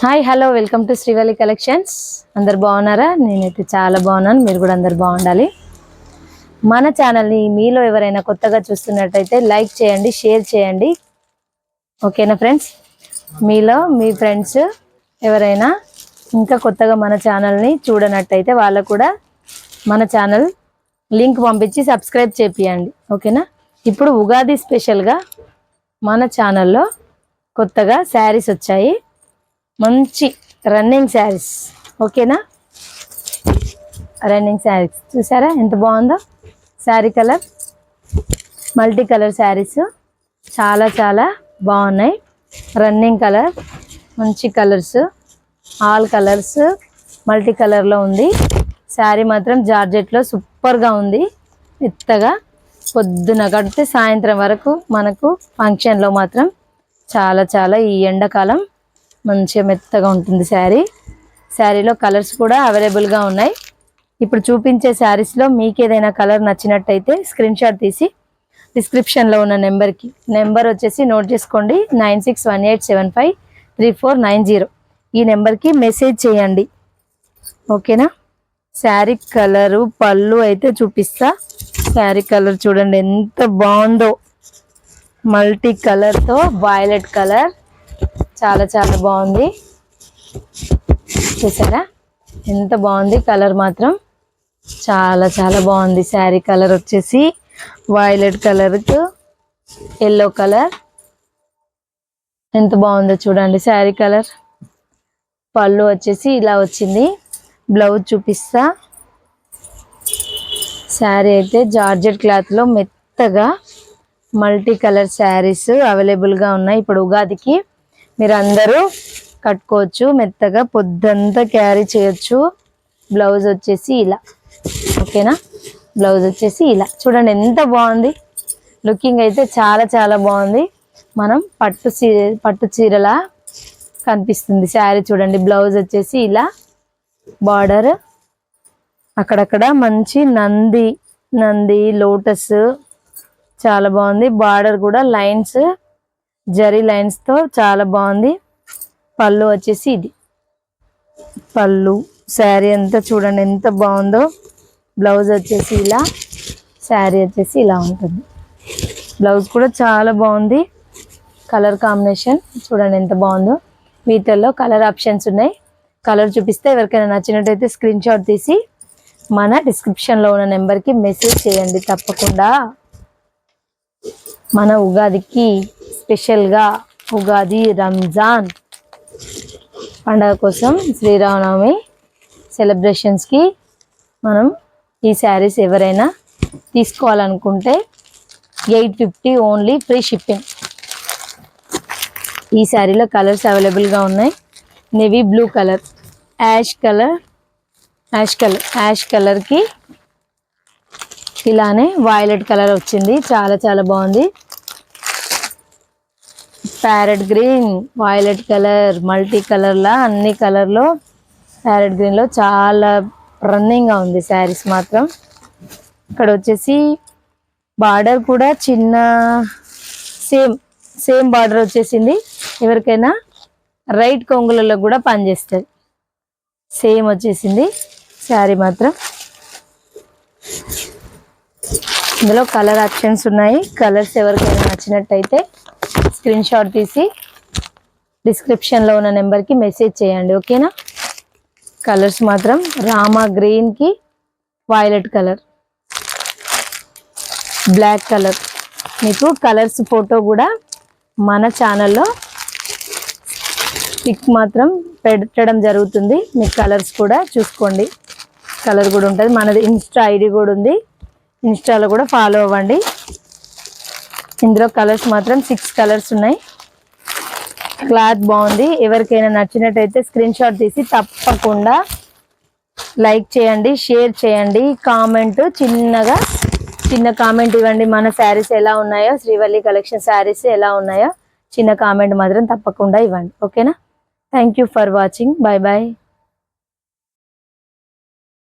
Hi hello welcome to Srivalli collections. అందరు బాగున్నారా? నేనైతే చాలా బాగున్నాను. మీరు కూడా అందరు బాగుండాలి. మన ఛానల్ని మీలో ఎవరైనా కొత్తగా చూస్తున్నట్టయితే లైక్ చేయండి, షేర్ చేయండి. ఓకేనా ఫ్రెండ్స్? మీలో మీ ఫ్రెండ్స్ ఎవరైనా ఇంకా కొత్తగా మన ఛానల్ని చూడనట్టయితే వాళ్ళకు కూడా మన ఛానల్ లింక్ పంపించి సబ్స్క్రైబ్ చేపియండి. ఓకేనా? ఇప్పుడు ఉగాది స్పెషల్గా మన ఛానల్లో కొత్తగా శారీస్ వచ్చాయి. మంచి రన్నింగ్ శారీస్. ఓకేనా? రన్నింగ్ శారీస్ చూసారా ఎంత బాగుందో? Sari colour multi colour saris చాలా చాలా బాగున్నాయి. రన్నింగ్ కలర్, మంచి కలర్స్, ఆల్ కలర్స్ మల్టీ కలర్లో ఉంది. శారీ మాత్రం జార్జెట్లో సూపర్గా ఉంది. మెత్తగా పొద్దున కడితే సాయంత్రం వరకు మనకు ఫంక్షన్లో మాత్రం చాలా చాలా ఈ ఎండాకాలం మంచిగా మెత్తగా ఉంటుంది శారీ. శారీలో కలర్స్ కూడా అవైలబుల్గా ఉన్నాయి. ఇప్పుడు చూపించే శారీస్లో మీకు ఏదైనా కలర్ నచ్చినట్టయితే స్క్రీన్ షాట్ తీసి డిస్క్రిప్షన్లో ఉన్న నెంబర్ వచ్చేసి నోట్ చేసుకోండి. 9618753490 ఈ నెంబర్కి మెసేజ్ చేయండి. ఓకేనా? శారీ కలరు పళ్ళు అయితే చూపిస్తా. శారీ కలర్ చూడండి ఎంత బాగుందో. మల్టీ కలర్తో వైలెట్ కలర్ చాలా చాలా బాగుంది. చూసారా ఎంత బాగుంది? కలర్ మాత్రం చాలా చాలా బాగుంది. శారీ కలర్ వచ్చేసి వైలెట్ కలర్కు ఎల్లో కలర్ ఎంత బాగుందో చూడండి. శారీ కలర్ పళ్ళు వచ్చేసి ఇలా వచ్చింది. బ్లౌజ్ చూపిస్తా. శారీ అయితే జార్జెట్ క్లాత్లో మెత్తగా మల్టీ కలర్ శారీస్ అవైలబుల్గా ఉన్నాయి. ఇప్పుడు ఉగాదికి మీరు అందరూ కట్టుకోవచ్చు. మెత్తగా పొద్దంతా క్యారీ చేయొచ్చు. బ్లౌజ్ వచ్చేసి ఇలా. ఓకేనా? బ్లౌజ్ వచ్చేసి ఇలా చూడండి ఎంత బాగుంది. లుకింగ్ అయితే చాలా చాలా బాగుంది. మనం పట్టు చీరలా కనిపిస్తుంది శారీ. చూడండి బ్లౌజ్ వచ్చేసి ఇలా, బార్డర్ అక్కడక్కడ మంచి నంది లోటస్ చాలా బాగుంది. బార్డర్ కూడా లైన్స్, జరీ లైన్స్తో చాలా బాగుంది. పళ్ళు వచ్చేసి ఇది పళ్ళు. శారీ అంతా చూడండి ఎంత బాగుందో. బ్లౌజ్ వచ్చేసి ఇలా, శారీ వచ్చేసి ఇలా ఉంటుంది. బ్లౌజ్ కూడా చాలా బాగుంది. కలర్ కాంబినేషన్ చూడండి ఎంత బాగుందో. వీటిల్లో కలర్ ఆప్షన్స్ ఉన్నాయి. కలర్ చూపిస్తే ఎవరికైనా నచ్చినట్టయితే స్క్రీన్ షాట్ తీసి మన డిస్క్రిప్షన్లో ఉన్న నెంబర్కి మెసేజ్ చేయండి. తప్పకుండా మన ఉగాదికి స్పెషల్గా ఉగాది రంజాన్ పండగ కోసం శ్రీరామనవమి సెలబ్రేషన్స్కి మనం ఈ శారీస్ ఎవరైనా తీసుకోవాలనుకుంటే 850 ఓన్లీ, ఫ్రీ షిప్పింగ్. ఈ శారీలో కలర్స్ అవైలబుల్గా ఉన్నాయి. నేవీ బ్లూ కలర్, యాష్ కలర్కి ఇలానే వైలెట్ కలర్ వచ్చింది. చాలా చాలా బాగుంది. Parrot green, violet colour, multi కలర్లా అన్ని కలర్లో ప్యారెట్ గ్రీన్లో చాలా రన్నింగ్గా ఉంది శారీస్ మాత్రం. ఇక్కడ వచ్చేసి బార్డర్ కూడా చిన్న సేమ్ బార్డర్ వచ్చేసింది. ఎవరికైనా రైట్ కొంగులలో కూడా పనిచేస్తుంది. సేమ్ వచ్చేసింది శారీ మాత్రం. ఇందులో కలర్ ఆప్షన్స్ ఉన్నాయి. కలర్స్ ఎవరికైనా నచ్చినట్టయితే స్క్రీన్ షాట్ తీసి డిస్క్రిప్షన్లో ఉన్న నెంబర్కి మెసేజ్ చేయండి. ఓకేనా? కలర్స్ మాత్రం రామా గ్రీన్కి వైలెట్ కలర్, బ్లాక్ కలర్. మీకు కలర్స్ ఫోటో కూడా మన ఛానల్లో పిక్ మాత్రం పెట్టడం జరుగుతుంది. మీకు కలర్స్ కూడా చూసుకోండి. కలర్ కూడా ఉంటుంది. మనది ఇన్స్టా ఐడి కూడా ఉంది. ఇన్స్టాలో కూడా ఫాలో అవ్వండి. ఇందులో కలర్స్ మాత్రం 6 కలర్స్ ఉన్నాయి. క్లాత్ బాగుంది. ఎవరికైనా నచ్చినట్టయితే స్క్రీన్ షాట్ తీసి తప్పకుండా లైక్ చేయండి, షేర్ చేయండి. చిన్న కామెంట్ ఇవ్వండి. మన శారీస్ ఎలా ఉన్నాయో, శ్రీవల్లి కలెక్షన్ శారీస్ ఎలా ఉన్నాయో చిన్న కామెంట్ మాత్రం తప్పకుండా ఇవ్వండి. ఓకేనా? Thank you for watching. Bye bye.